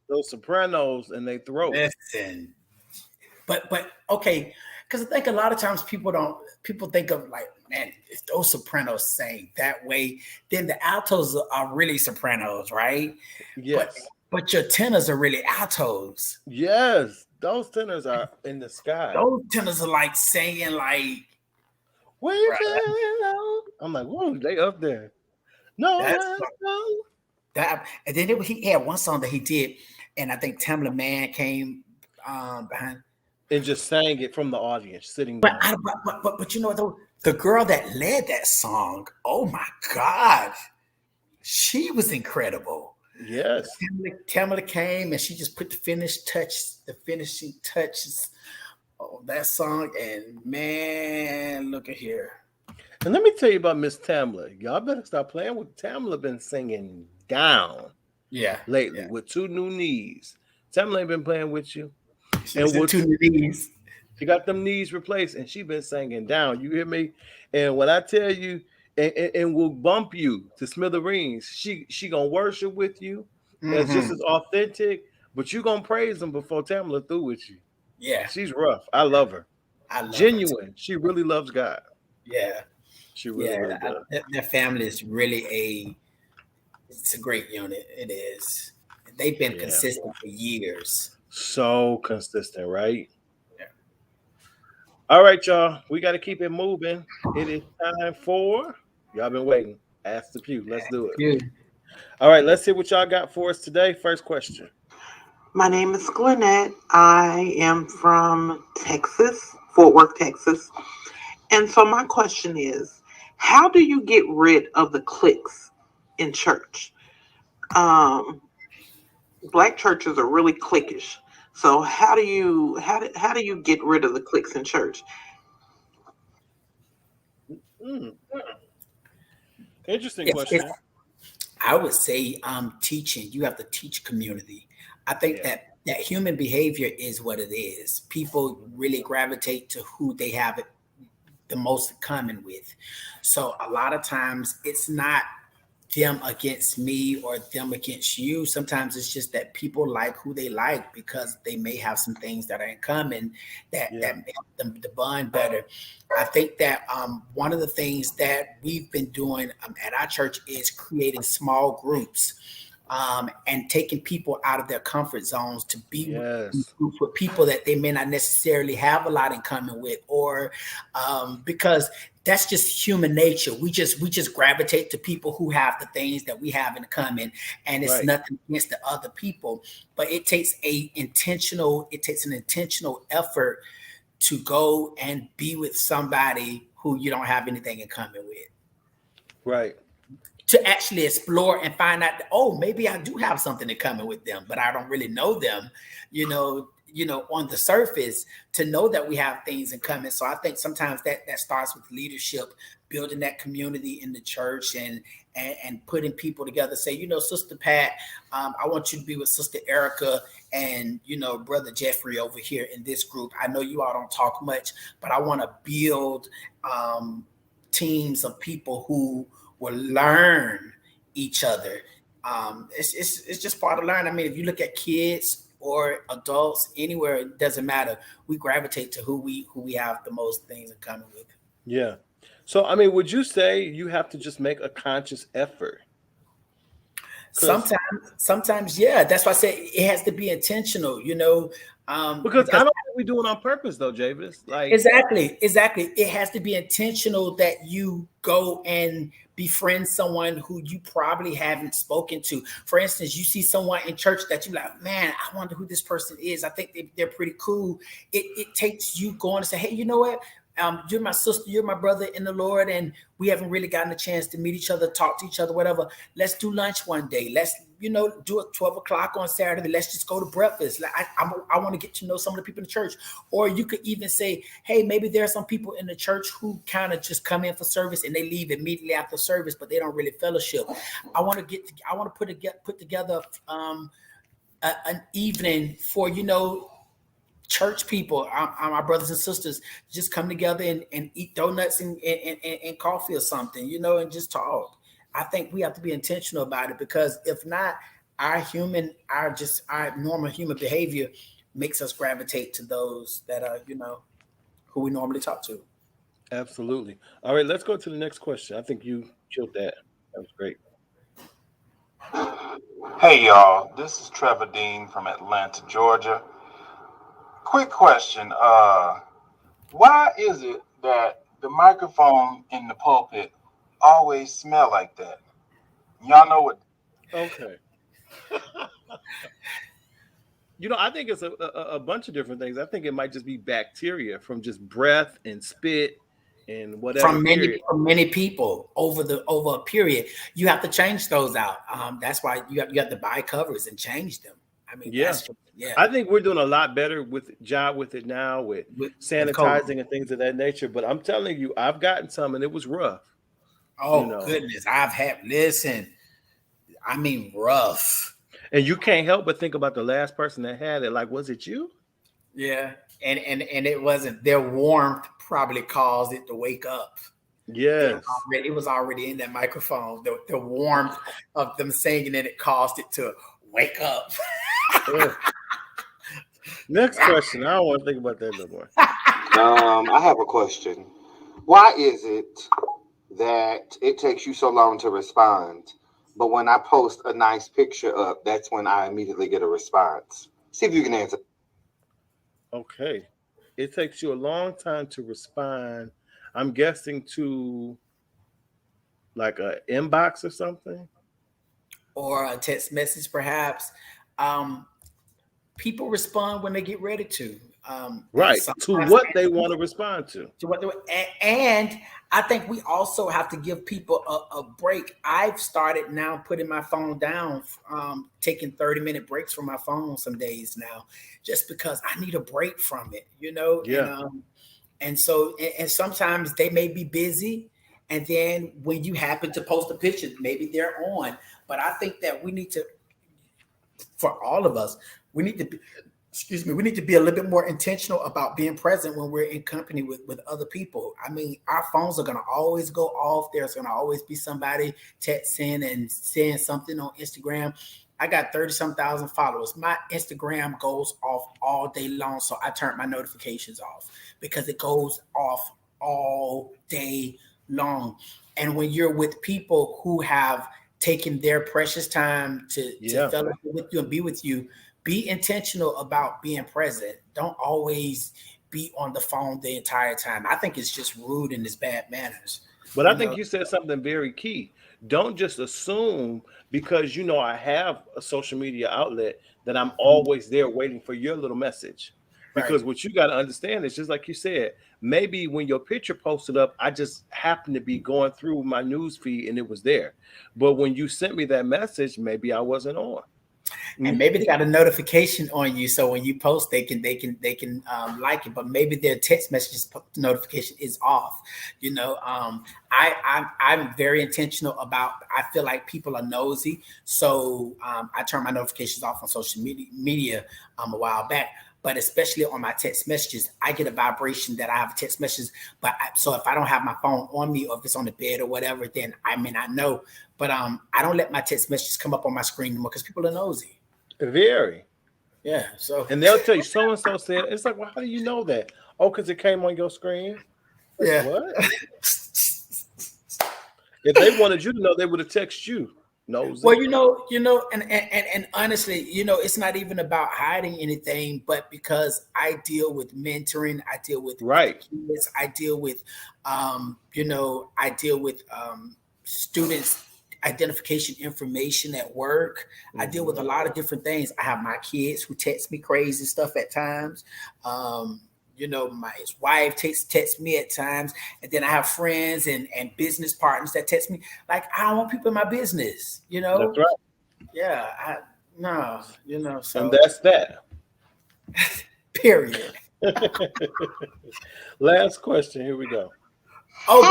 Those sopranos and they throat. Listen, but okay, because I think a lot of times people think of like, man, if those sopranos sang that way, then the altos are really sopranos, right? Yes. But your tenors are really altos. Yes. Those tenors are in the sky. Those tenors are like singing like, Where you feeling? I'm like, whoa, they up there. No, that. And then he had one song that he did, and I think Tamla Man came behind and just sang it from the audience, sitting down. But you know though, the girl that led that song, oh my God, she was incredible. Yes. Tamla came and she just put the finishing touches on that song. And man, look at here. And let me tell you about Miss Tamla. Y'all better stop playing with Tamla. Been singing down lately with 2 new knees. Tamla ain't been playing with you. And with 2 new knees. She got them knees replaced and she been singing down. You hear me? And when I tell you, and will bump you to smithereens. She gonna worship with you. That's just as authentic, but you gonna praise them before Tamla through with you. Yeah, she's rough. I love her. Genuine. She really loves God. Yeah, she really does. Their family is really it's a great unit. It is. They've been consistent for years. So consistent, right? Yeah. All right, y'all. We got to keep it moving. It is time for. Y'all been waiting. Ask the Pew. Let's do it. All right, let's see what y'all got for us today. First question. My name is Gwinnett. I am from Texas, Fort Worth, Texas. And so my question is, how do you get rid of the cliques in church? Black churches are really cliquish. So how do you get rid of the cliques in church? Interesting question. I would say teaching. You have to teach community. I think that human behavior is what it is. People really gravitate to who they have the most in common with. So a lot of times it's not them against me or them against you. Sometimes it's just that people like who they like because they may have some things that are in common that help them to bond better. I think that one of the things that we've been doing at our church is creating small groups and taking people out of their comfort zones to be with people that they may not necessarily have a lot in common with, or because that's just human nature. We just gravitate to people who have the things that we have in common, and it's nothing against the other people. But it takes an intentional effort to go and be with somebody who you don't have anything in common with. Right. To actually explore and find out, maybe I do have something in common with them, but I don't really know them, on the surface, to know that we have things in common. So I think sometimes that starts with leadership, building that community in the church and putting people together. Say, Sister Pat, I want you to be with Sister Erica and, Brother Jeffrey over here in this group. I know you all don't talk much, but I want to build teams of people who will learn each other. It's just part of learning. I mean, if you look at kids or adults anywhere, it doesn't matter. We gravitate to who we have the most things in common with. Yeah. So, I mean, would you say you have to just make a conscious effort? Sometimes, yeah. That's why I say it has to be intentional, because I don't think we do it on purpose, though, Javis. Like exactly. It has to be intentional that you go and befriend someone who you probably haven't spoken to. For instance, you see someone in church that you're like, man, I wonder who this person is. I think they're pretty cool. It takes you going to say, hey, you know what? You're my sister, you're my brother in the Lord, and we haven't really gotten a chance to meet each other, talk to each other, whatever. Let's do lunch one day. Let's, do it 12 o'clock on Saturday. Let's just go to breakfast. I want to get to know some of the people in the church. Or you could even say, hey, maybe there are some people in the church who kind of just come in for service and they leave immediately after service, but they don't really fellowship. I want to put together an evening for, church people, our brothers and sisters, just come together and eat donuts and coffee or something, and just talk. I think we have to be intentional about it, because if not, our normal human behavior makes us gravitate to those that are, who we normally talk to. Absolutely. All right, let's go to the next question. I think you killed that. That was great. Hey y'all, this is Trevor Dean from Atlanta, Georgia. Quick question. Why is it that the microphone in the pulpit always smell like that? Y'all know what? Okay. I think it's a bunch of different things. I think it might just be bacteria from just breath and spit and whatever. From many people over a period. You have to change those out. That's why you have to buy covers and change them. I mean, yeah. I think we're doing a lot better with it now with sanitizing and things of that nature. But I'm telling you, I've gotten some and it was rough. Oh, goodness. Rough. And you can't help but think about the last person that had it. Like, was it you? Yeah. And it wasn't. Their warmth probably caused it to wake up. Yes. It was already in that microphone. The warmth of them singing it caused it to wake up. Next question. I don't want to think about that no more. I have a question. Why is it that it takes you so long to respond, but when I post a nice picture up, that's when I immediately get a response? See if you can answer. Okay. It takes you a long time to respond. I'm guessing to like a inbox or something. Or a text message, perhaps. People respond when they get ready to. Right. To what they want to respond to. And I think we also have to give people a break. I've started now putting my phone down, taking 30-minute breaks from my phone some days now, just because I need a break from it, Yeah. And so sometimes they may be busy. And then when you happen to post a picture, maybe they're on. But I think that we need to, for all of us, we need to be a little bit more intentional about being present when we're in company with other people. I mean, our phones are going to always go off. There's going to always be somebody texting and saying something on Instagram. I got 30-some thousand followers. My Instagram goes off all day long, so I turn my notifications off because it goes off all day long. And when you're with people who have taken their precious time to fellowship with you and be with you, be intentional about being present. Don't always be on the phone the entire time. I think it's just rude and it's bad manners. But I think you said something very key. Don't just assume because I have a social media outlet that I'm always there waiting for your little message. Because what you got to understand is just like you said, maybe when your picture posted up, I just happened to be going through my news feed and it was there. But when you sent me that message, maybe I wasn't on. And maybe they got a notification on you, so when you post, they can like it. But maybe their text messages notification is off. I'm very intentional about. I feel like people are nosy, so I turned my notifications off on social media a while back. But especially on my text messages, I get a vibration that I have text messages. So if I don't have my phone on me, or if it's on the bed or whatever, then I may not know. But I don't let my text messages come up on my screen anymore because people are nosy. Very. Yeah. So and they'll tell you so and so said. It's like, well, how do you know that? Oh, because it came on your screen. Like, yeah. What? If they wanted you to know, they would have texted you. Nosy. Well, and honestly, it's not even about hiding anything, but because I deal with mentoring, I deal with kids, I deal with, students' identification information at work. I deal with a lot of different things. I have my kids who text me crazy stuff at times. My wife texts me at times, and then I have friends and business partners that text me. Like, I don't want people in my business, That's right. Yeah, so. And that's that. Period. Last question. Here we go. Oh,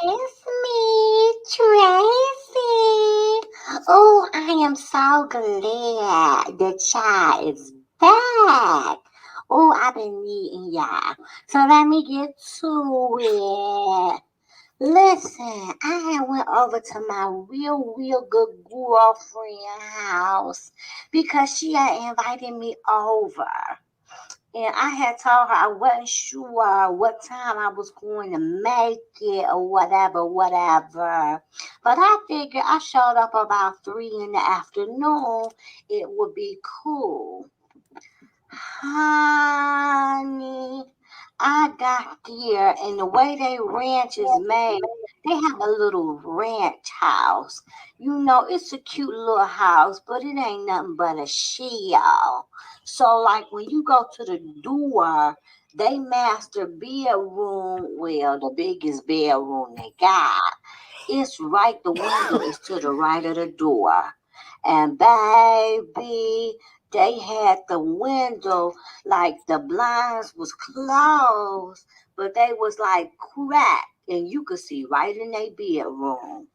it's me, Tracy. Oh, I am so glad the child is back. Oh, I've been needing y'all. So let me get to it. Listen, I had went over to my real good girlfriend house because she had invited me over. And I had told her I wasn't sure what time I was going to make it or whatever. But I figured I showed up about 3 in the afternoon. It would be cool. Honey, I got there, and the way they ranch is made, they have a little ranch house. You know, it's a cute little house, but it ain't nothing but a shell. So, like when you go to the door, they master bedroom, well, the biggest bedroom they got. It's right, the window is to the right of the door. And baby, they had the window, like the blinds was closed, but they was like cracked, and you could see right in their bedroom.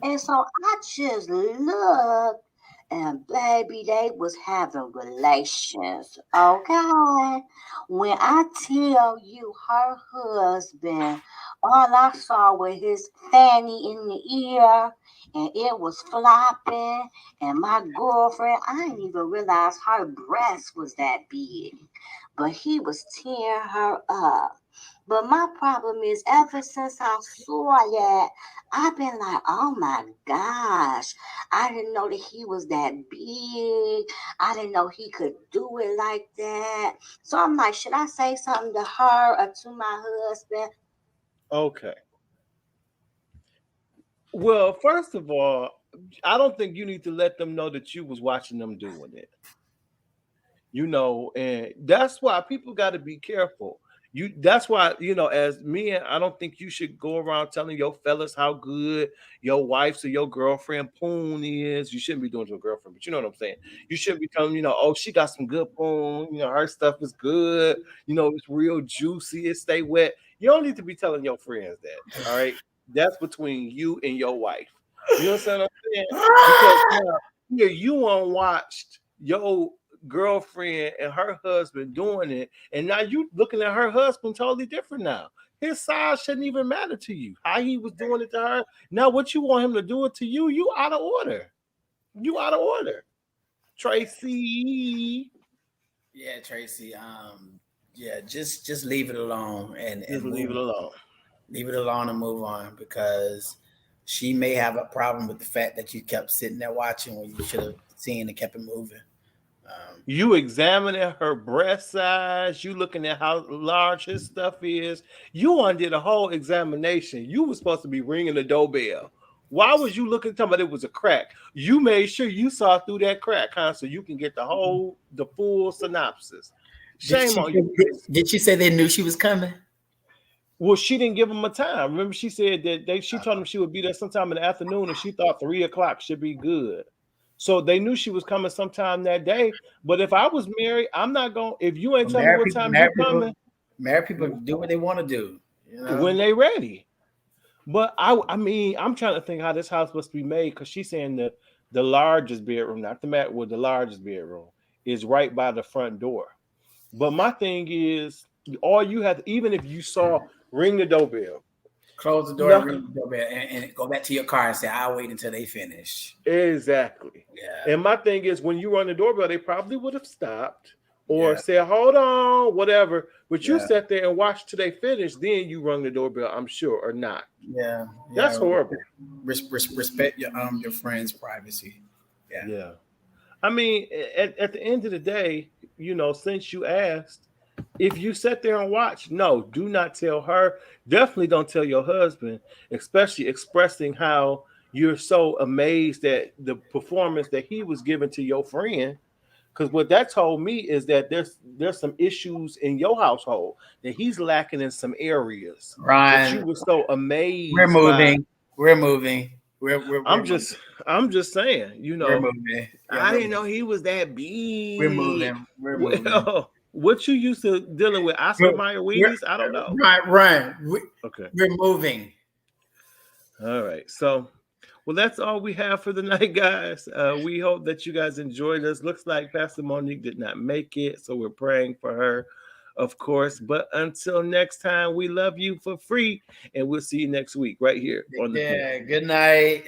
And so I just looked, and baby, they was having relations. Okay. When I tell you her husband, all I saw was his fanny in the ear, and it was flopping. And my girlfriend, I didn't even realize her breast was that big. But he was tearing her up. But my problem is, ever since I saw that, I've been like, oh my gosh, I didn't know that he was that big. I didn't know he could do it like that. So I'm like, should I say something to her or to my husband? Okay. Well, first of all, I don't think you need to let them know that you was watching them doing it. And that's why people got to be careful. That's why, as men, I don't think you should go around telling your fellas how good your wife's or your girlfriend poon is. You shouldn't be doing it to a girlfriend, but you know what I'm saying. You shouldn't be telling, oh, she got some good poon, her stuff is good, it's real juicy, it stay wet. You don't need to be telling your friends that. All right. That's between you and your wife. You understand what I'm saying? Because now, you unwatched your girlfriend and her husband doing it, and now you looking at her husband totally different now. His size shouldn't even matter to you. How he was doing it to her. Now what you want him to do it to you, you out of order. You out of order. Tracy. Yeah, Tracy. Yeah, just leave it alone and Just leave it alone. Leave it alone and move on, because she may have a problem with the fact that you kept sitting there watching when you should have seen and kept it moving. You examining her breast size. You looking at how large his stuff is. You undid a whole examination. You were supposed to be ringing the doorbell. Why was you looking? Talking about it was a crack. You made sure you saw through that crack, huh? So you can get the full synopsis. Shame on you. Did she say they knew she was coming? Well, she didn't give them a time. Remember, she said that she told them she would be there sometime in the afternoon, and she thought 3:00 should be good. So they knew she was coming sometime that day. But if I was married, I'm not going. If you ain't telling me what time you're coming, married people do what they want to do, when they ready. But I mean, I'm trying to think how this house must be made, because she's saying that the largest bedroom, not the mat, with the largest bedroom is right by the front door. But my thing is, all you have, even if you saw ring the doorbell. Close the door, ring the doorbell, and go back to your car and say, I'll wait until they finish. Exactly. Yeah. And my thing is, when you run the doorbell, they probably would have stopped or said, hold on, whatever. But you sat there and watched till they finish, then you rung the doorbell, I'm sure, or not. Yeah. That's horrible. Respect your friend's privacy. Yeah. I mean, at the end of the day, since you asked, if you sit there and watch, no, do not tell her. Definitely don't tell your husband, especially expressing how you're so amazed at the performance that he was giving to your friend. Because what that told me is that there's some issues in your household that he's lacking in some areas. Right. You were so amazed. We're moving. I'm just saying, we're moving. I didn't know he was that big. We're moving. Well, what you used to dealing with, Oscar Mayer Wheaties? I don't know. Right. Okay. We're moving. All right. So, well, that's all we have for the night, guys. We hope that you guys enjoyed us. Looks like Pastor Monique did not make it, so we're praying for her. of course. But until next time, we love you for free, and we'll see you next week right here on the Pew. Yeah, good night.